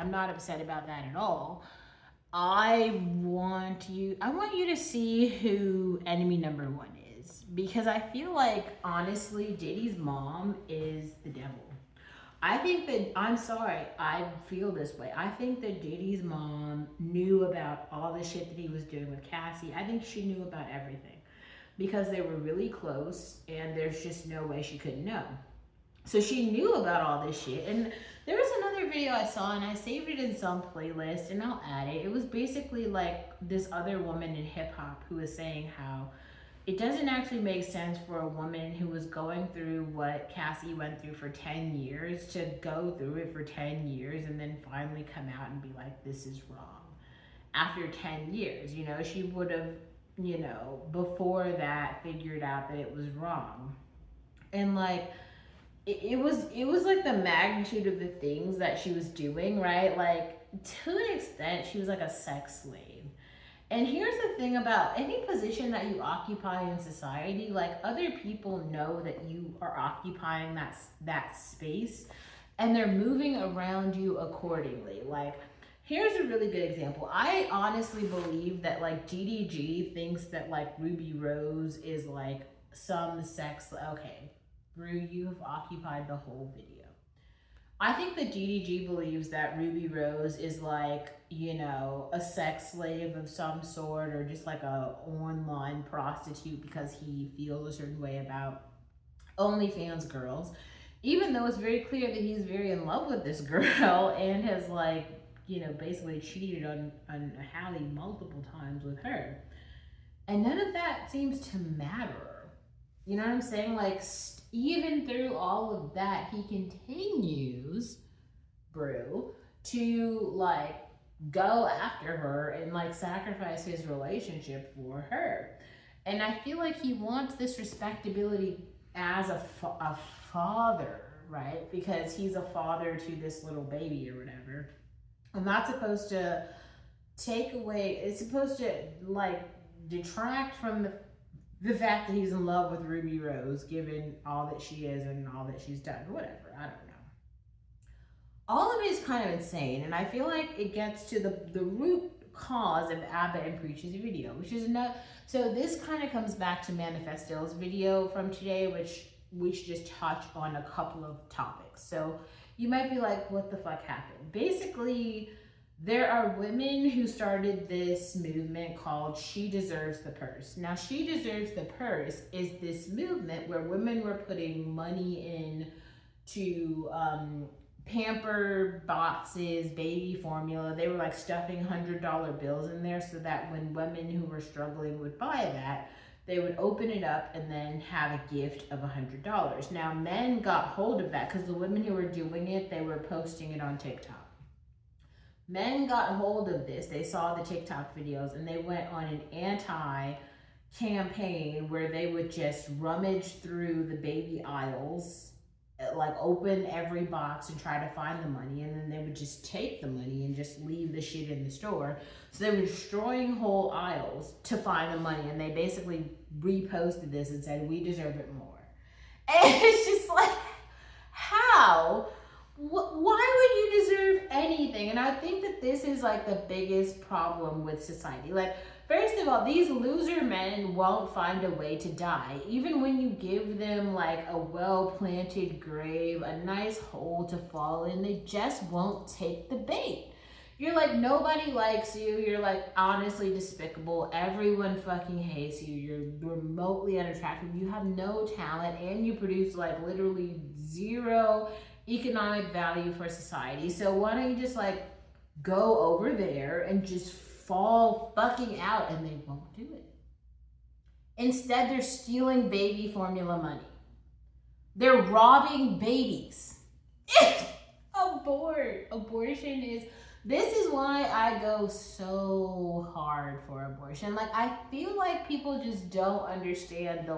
I'm not upset about that at all. I want you to see who enemy number one is, because I feel like honestly Diddy's mom is the devil. I think that, I'm sorry, I feel this way. I think that Diddy's mom knew about all the shit that he was doing with Cassie. I think she knew about everything because they were really close and there's just no way she couldn't know. So she knew about all this shit. And there was another video I saw and I saved it in some playlist and I'll add it. It was basically like this other woman in hip hop who was saying how it doesn't actually make sense for a woman who was going through what Cassie went through for 10 years to go through it for 10 years and then finally come out and be like, this is wrong. After 10 years, she would have, before that figured out that it was wrong. And like, it was like the magnitude of the things that she was doing, right? Like, to an extent, she was like a sex slave. And here's the thing about any position that you occupy in society, like other people know that you are occupying that space and they're moving around you accordingly. Like, here's a really good example. I honestly believe that like GDG thinks that like Ruby Rose is like some sex. Okay, Rue, you have occupied the whole video. I think that GDG believes that Ruby Rose is like, a sex slave of some sort or just like a online prostitute because he feels a certain way about OnlyFans girls. Even though it's very clear that he's very in love with this girl and has like, basically cheated on Hallie multiple times with her. And none of that seems to matter. You know what I'm saying? Like, even through all of that, he continues, Brew, to like go after her and like sacrifice his relationship for her. And I feel like he wants this respectability as a father, right? Because he's a father to this little baby or whatever. And that's supposed to take away, it's supposed to like detract from the fact that he's in love with Ruby Rose, given all that she is and all that she's done. Whatever, I don't know. All of it is kind of insane, and I feel like it gets to the root cause of Abba and Preach's video, which is not. So this kind of comes back to Manifesto's video from today, which we should just touch on a couple of topics. So you might be like, what the fuck happened? Basically, there are women who started this movement called She Deserves the Purse. Now, She Deserves the Purse is this movement where women were putting money in to pamper boxes, baby formula. They were like stuffing $100 bills in there so that when women who were struggling would buy that, they would open it up and then have a gift of $100. Now, men got hold of that because the women who were doing it, they were posting it on TikTok. Men got hold of this. They saw the TikTok videos and they went on an anti-campaign where they would just rummage through the baby aisles, like open every box and try to find the money, and then they would just take the money and just leave the shit in the store. So they were destroying whole aisles to find the money, and they basically reposted this and said, we deserve it more. And it's just like, how? Why would you deserve anything? And I think that this is like the biggest problem with society. Like, first of all, these loser men won't find a way to die. Even when you give them like a well-planted grave, a nice hole to fall in, they just won't take the bait. You're like, nobody likes you. You're like honestly despicable. Everyone fucking hates you. You're remotely unattractive. You have no talent and you produce like literally zero economic value for society. So why don't you just like go over there and just fall fucking out? And they won't do it. Instead, they're stealing baby formula money. They're robbing babies. Abortion is, this is why I go so hard for abortion. Like, I feel like people just don't understand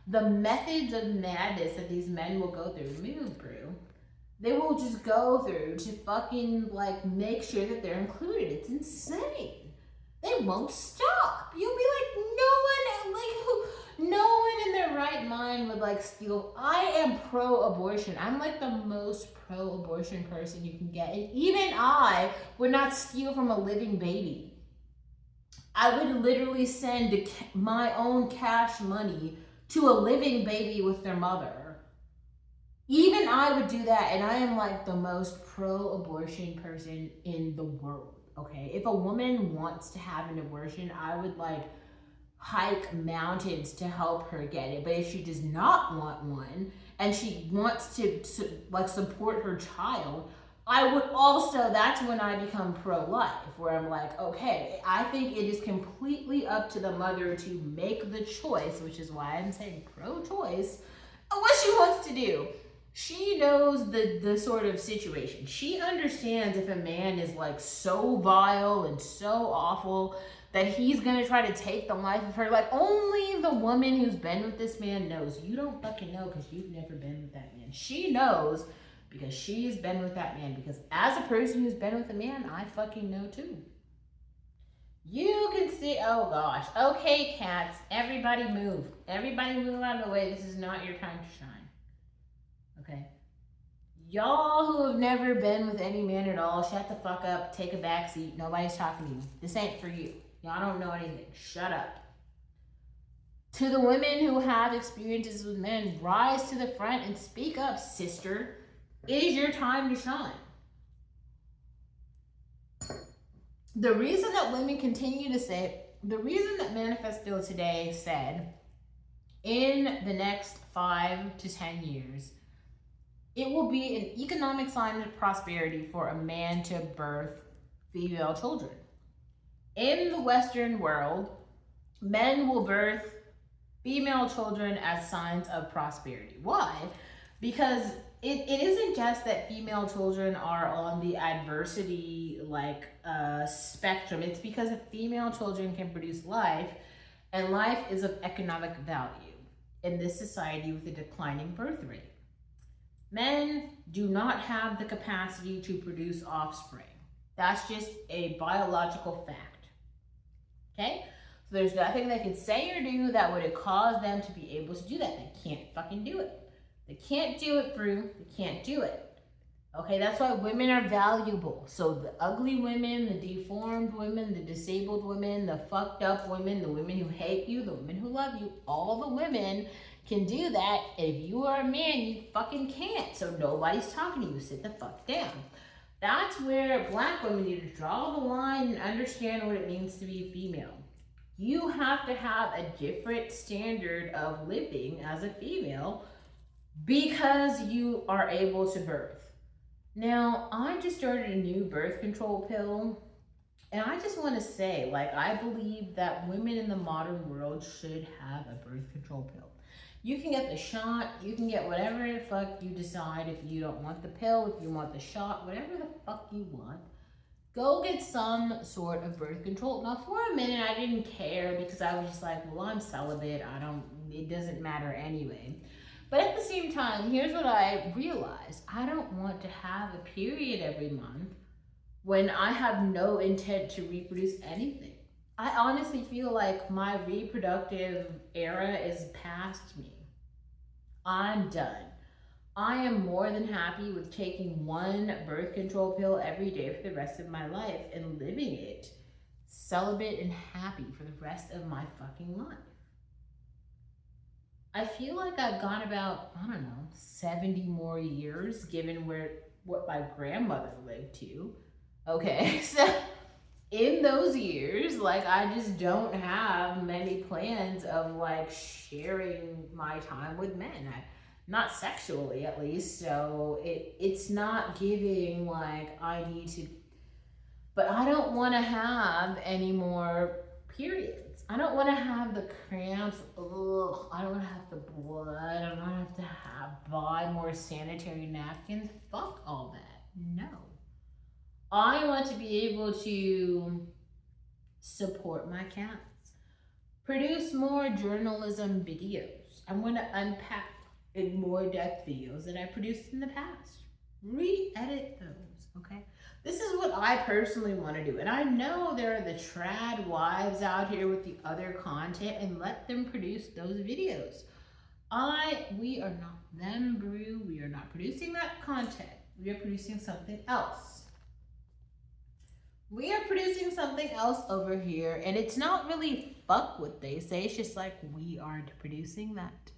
the methods of madness that these men will go through. Move, Brew. They will just go through to fucking like make sure that they're included. It's insane. They won't stop. You'll be like, No one in their right mind would like steal. I am pro-abortion. I'm like the most pro-abortion person you can get. And even I would not steal from a living baby. I would literally send my own cash money to a living baby with their mother. Even I would do that, and I am like the most pro-abortion person in the world, okay? If a woman wants to have an abortion, I would like hike mountains to help her get it. But if she does not want one and she wants to like support her child, I would also, that's when I become pro-life, where I'm like, okay, I think it is completely up to the mother to make the choice, which is why I'm saying pro-choice, of what she wants to do. She knows the sort of situation. She understands if a man is like so vile and so awful that he's gonna try to take the life of her. Like, only the woman who's been with this man knows. You don't fucking know because you've never been with that man. She knows because she's been with that man. Because as a person who's been with a man, I fucking know too. You can see, oh gosh. Okay, cats, everybody move. Everybody move out of the way. This is not your time to shine. Okay? Y'all who have never been with any man at all, shut the fuck up, take a back seat. Nobody's talking to you. This ain't for you. Y'all don't know anything. Shut up. To the women who have experiences with men, rise to the front and speak up, sister. It is your time to shine. The reason that women continue to say, the reason that Manifesto today said, in the next 5 to 10 years, it will be an economic sign of prosperity for a man to birth female children. In the Western world, men will birth female children as signs of prosperity. Why? Because it isn't just that female children are on the adversity spectrum. It's because if female children can produce life, and life is of economic value in this society with a declining birth rate. Men do not have the capacity to produce offspring. That's just a biological fact. Okay? So there's nothing they can say or do that would cause them to be able to do that. They can't fucking do it. They can't do it, Brew. They can't do it. Okay, that's why women are valuable. So the ugly women, the deformed women, the disabled women, the fucked up women, the women who hate you, the women who love you, all the women can do that. If you are a man, you fucking can't. So nobody's talking to you. Sit the fuck down. That's where black women need to draw the line and understand what it means to be female. You have to have a different standard of living as a female because you are able to birth. Now, I just started a new birth control pill, and I just want to say, I believe that women in the modern world should have a birth control pill. You can get the shot, you can get whatever the fuck you decide. If you don't want the pill, if you want the shot, whatever the fuck you want, go get some sort of birth control. Now, for a minute, I didn't care because I was just like, well, I'm celibate. It doesn't matter anyway. But at the same time, here's what I realized. I don't want to have a period every month when I have no intent to reproduce anything. I honestly feel like my reproductive era is past me. I'm done. I am more than happy with taking one birth control pill every day for the rest of my life and living it celibate and happy for the rest of my fucking life. I feel like I've gone about, 70 more years given what my grandmother lived to. Okay, so in those years, I just don't have many plans of sharing my time with men. Not sexually, at least, so it's not giving I need to, but I don't want to have any more periods. I don't want to have the cramps. Ugh, I don't want to have the blood. I don't want to buy more sanitary napkins. Fuck all that. No. I want to be able to support my cats. Produce more journalism videos. I'm going to unpack in more depth videos that I produced in the past. Re-edit those, okay? This is what what I personally want to do. And I know there are the trad wives out here with the other content, and let them produce those videos. We are not them, Brew. We are not producing that content. We are producing something else. We are producing something else over here, and it's not really fuck what they say. It's just like we aren't producing that.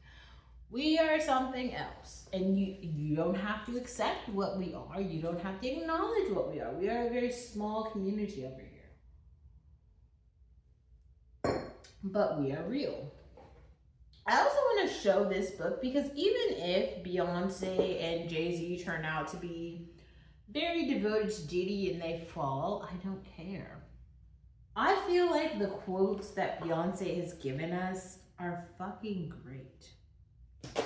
We are something else, and you don't have to accept what we are. You don't have to acknowledge what we are. We are a very small community over here, but we are real. I also want to show this book because even if Beyonce and Jay-Z turn out to be very devoted to Diddy and they fall, I don't care. I feel like the quotes that Beyonce has given us are fucking great.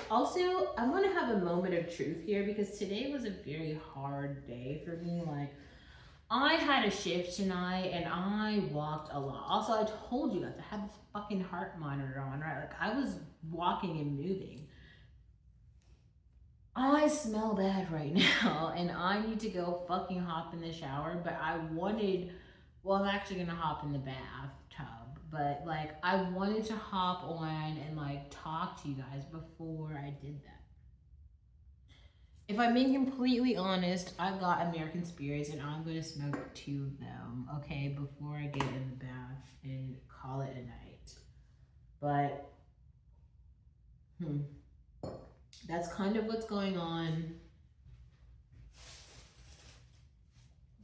Also, I want to have a moment of truth here because today was a very hard day for me. Like, I had a shift tonight and I walked a lot. Also, I told you guys I had this fucking heart monitor on, right? Like, I was walking and moving. I smell bad right now and I need to go fucking hop in the shower, but well, I'm actually gonna hop in the bathtub, but like, I wanted to hop on and like talk to you guys before I did that. If I'm being completely honest, I've got American Spirits and I'm gonna smoke 2 of them, okay, before I get in the bath and call it a night. But, that's kind of what's going on.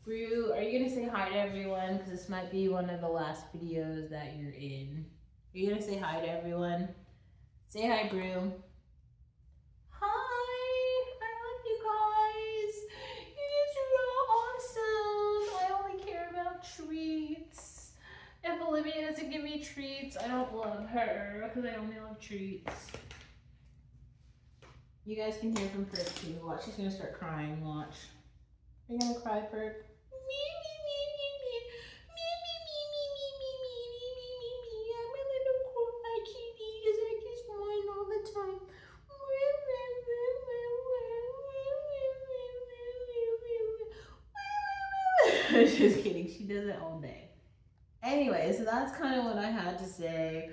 Brew, are you gonna say hi to everyone? Because this might be one of the last videos that you're in. Are you gonna say hi to everyone? Say hi, Brew. Hi, I love you guys. You guys are all awesome. I only care about treats. If Olivia doesn't give me treats, I don't love her because I only love treats. You guys can hear from Perk too. Watch, she's gonna start crying. Watch. Are you gonna cry, Perk? I'm a little cry kitty because I just whine all the time. Just kidding. She does it all day. Anyway, so that's kind of what I had to say.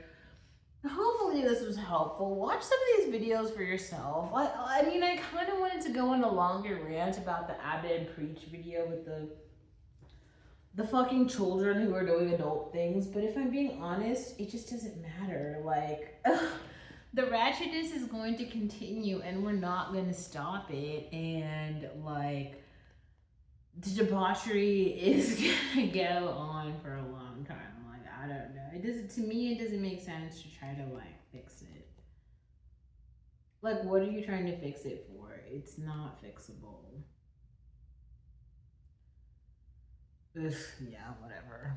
Hopefully this was helpful. Watch some of these videos for yourself. I mean, I kind of wanted to go on a longer rant about the Abbott and Preach video with the fucking children who are doing adult things, but if I'm being honest, it just doesn't matter. Like, the ratchetness is going to continue and we're not going to stop it, and like, the debauchery is gonna go on for a long time. Like, I don't know. To me, it doesn't make sense to try to like fix it. Like, what are you trying to fix it for? It's not fixable. Ugh, yeah, whatever.